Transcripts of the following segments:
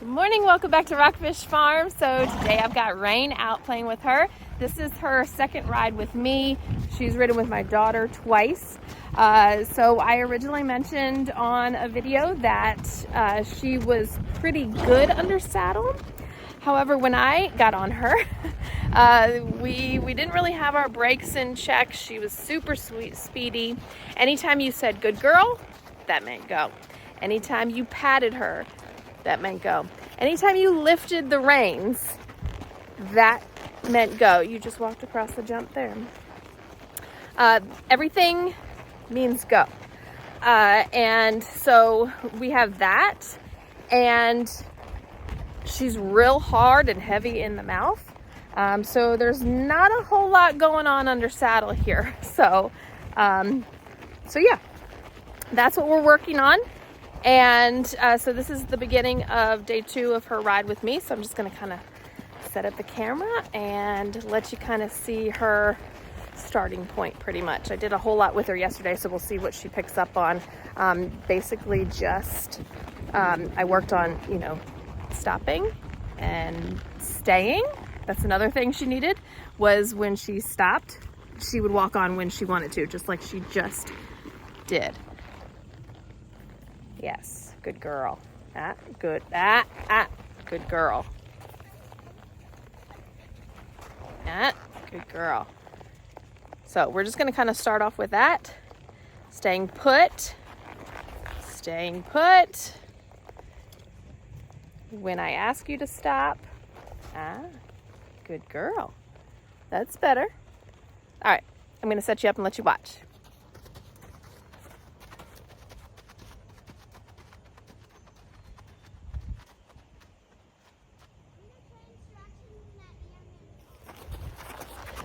Good morning, welcome back to Rockfish Farm. So today I've got Rain out playing with her. This is her second ride with me. She's ridden with my daughter twice. So I originally mentioned on a video that she was pretty good under saddle. However, when I got on her, we didn't really have our brakes in check. She was super speedy. Anytime you said good girl, that meant go. Anytime you patted her, that meant go. Anytime you lifted the reins, that meant go. You just walked across the jump there. Everything means go. And so we have that, and she's real hard and heavy in the mouth. So there's not a whole lot going on under saddle here. So yeah, that's what we're working on. And so this is the beginning of day 2 of her ride with me. So I'm just going to kind of set up the camera and let you kind of see her starting point pretty much. I did a whole lot with her yesterday, so we'll see what she picks up on. Basically just, I worked on, stopping and staying. That's another thing she needed, was when she stopped, she would walk on when she wanted to, just like she just did. Yes, good girl. Good girl. Good girl. So we're just going to kind of start off with that. Staying put. When I ask you to stop. Good girl. That's better. All right, I'm going to set you up and let you watch.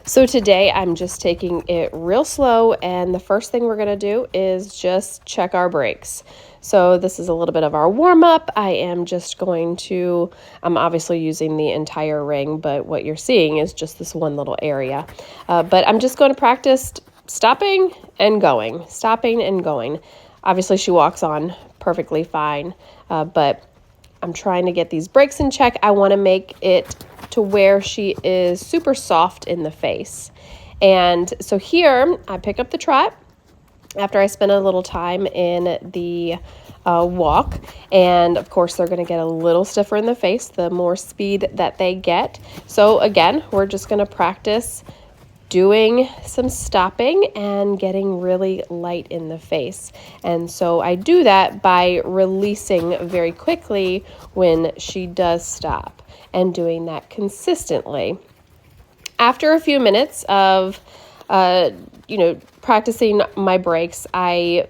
So today I'm just taking it real slow, and the first thing we're going to do is just check our brakes. So this is a little bit of our warm-up. I am just going to, I'm obviously using the entire ring, but what you're seeing is just this one little area. But I'm just going to practice stopping and going. Obviously she walks on perfectly fine, but I'm trying to get these brakes in check. I want to make it to where she is super soft in the face. And so here I pick up the trot after I spend a little time in the walk. And of course, they're going to get a little stiffer in the face the more speed that they get. So again, we're just going to practice doing some stopping and getting really light in the face. And so I do that by releasing very quickly when she does stop, and doing that consistently. After a few minutes of practicing my brakes, I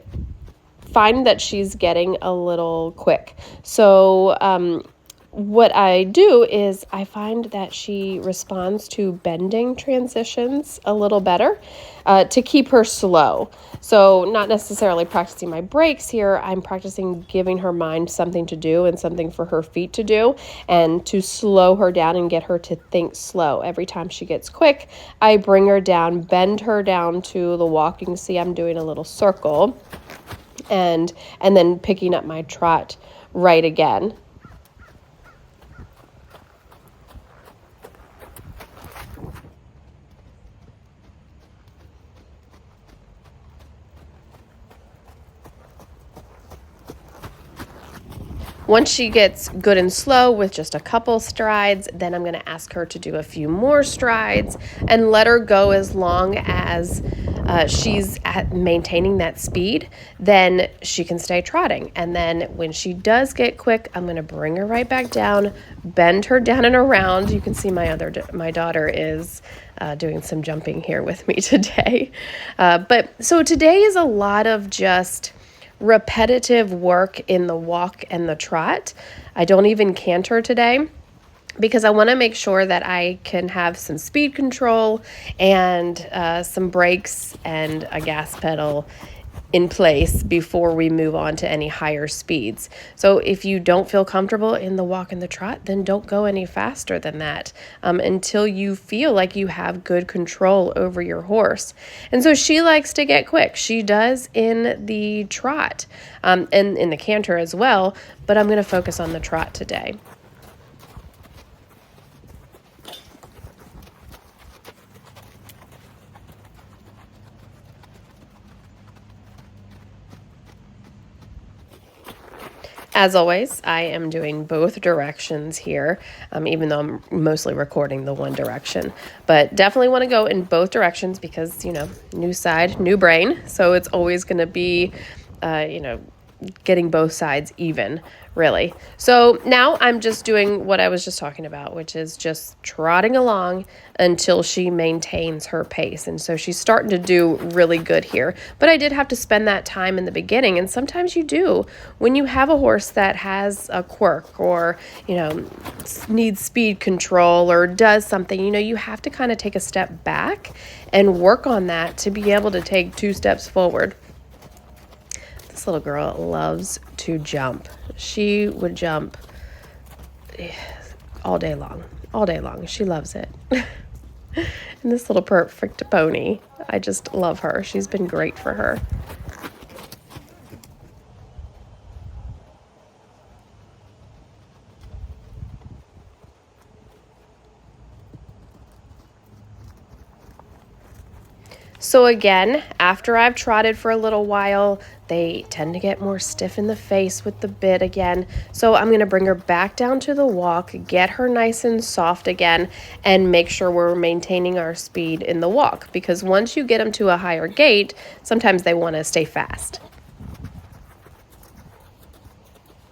find that she's getting a little quick. So what I do is I find that she responds to bending transitions a little better to keep her slow. So not necessarily practicing my brakes here, I'm practicing giving her mind something to do and something for her feet to do, and to slow her down and get her to think slow. Every time she gets quick, I bring her down, bend her down to the walk. You can see I'm doing a little circle, and then picking up my trot right again. Once she gets good and slow with just a couple strides, then I'm going to ask her to do a few more strides and let her go as long as she's at maintaining that speed. Then she can stay trotting. And then when she does get quick, I'm going to bring her right back down, bend her down and around. You can see my daughter is doing some jumping here with me today. But so today is a lot of just repetitive work in the walk and the trot. I don't even canter today, because I want to make sure that I can have some speed control and some brakes and a gas pedal in place before we move on to any higher speeds. So if you don't feel comfortable in the walk and the trot, then don't go any faster than that until you feel like you have good control over your horse. And so she likes to get quick. She does in the trot and in the canter as well, but I'm going to focus on the trot today. As always, I am doing both directions here, even though I'm mostly recording the one direction. But definitely want to go in both directions because, new side, new brain. So it's always going to be, getting both sides even, really. So now I'm just doing what I was just talking about, which is just trotting along until she maintains her pace. And so she's starting to do really good here. But I did have to spend that time in the beginning. And sometimes you do. When you have a horse that has a quirk or, needs speed control or does something, you have to kind of take a step back and work on that to be able to take 2 steps forward. This little girl loves to jump. She would jump all day long. All day long. She loves it. And this little perfect pony, I just love her. She's been great for her. So again, after I've trotted for a little while, they tend to get more stiff in the face with the bit again. So I'm going to bring her back down to the walk, get her nice and soft again, and make sure we're maintaining our speed in the walk. Because once you get them to a higher gait, sometimes they want to stay fast.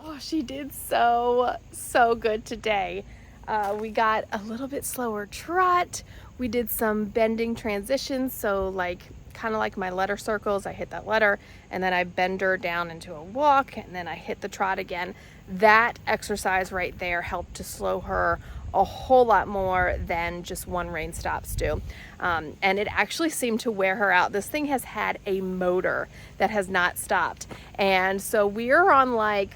Oh, she did so good today. We got a little bit slower trot. We did some bending transitions, so kind of like my letter circles, I hit that letter and then I bend her down into a walk and then I hit the trot again. That exercise right there helped to slow her a whole lot more than just one rein stops do. And it actually seemed to wear her out. This thing has had a motor that has not stopped. And so we're on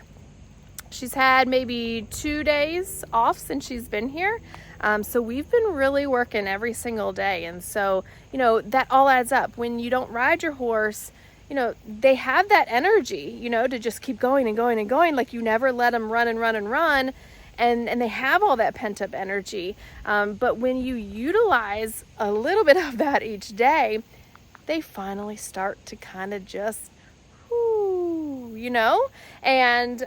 she's had maybe 2 days off since she's been here. So we've been really working every single day. And so, that all adds up. When you don't ride your horse, they have that energy, to just keep going and going and going. Like you never let them run and run and run. And they have all that pent up energy. But when you utilize a little bit of that each day, they finally start to kind of just and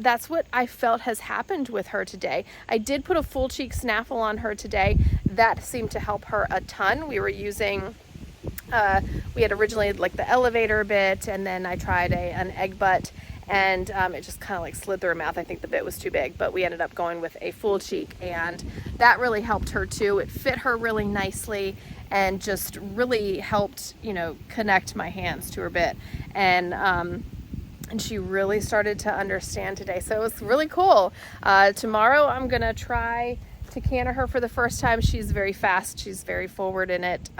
that's what I felt has happened with her today. I did put a full cheek snaffle on her today. That seemed to help her a ton. We were using we had originally the elevator bit, and then I tried an egg butt, and it just kind of slid through her mouth. I think the bit was too big, but we ended up going with a full cheek, and that really helped her too. It fit her really nicely and just really helped connect my hands to her bit, and she really started to understand today. So it was really cool. Tomorrow I'm gonna try to canter her for the first time. She's very fast. She's very forward in it.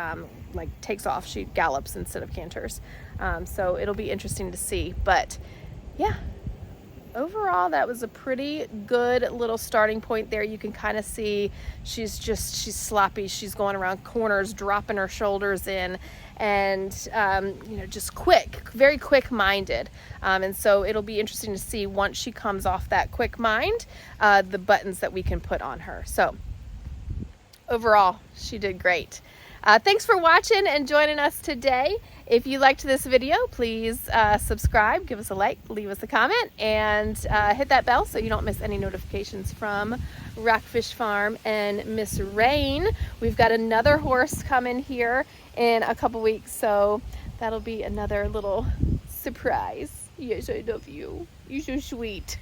Takes off. She gallops instead of canters. So it'll be interesting to see. But yeah, overall that was a pretty good little starting point there. You can kind of see she's sloppy. She's going around corners, dropping her shoulders in, and just very quick minded. And so it'll be interesting to see once she comes off that quick mind, the buttons that we can put on her. So overall, she did great. Thanks for watching and joining us today. If you liked this video, please subscribe, give us a like, leave us a comment, and hit that bell so you don't miss any notifications from Rockfish Farm and Miss Rain. We've got another horse coming here in a couple weeks, so that'll be another little surprise. Yes, I love you. You're so sweet.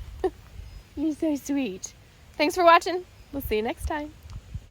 You're so sweet. Thanks for watching. We'll see you next time.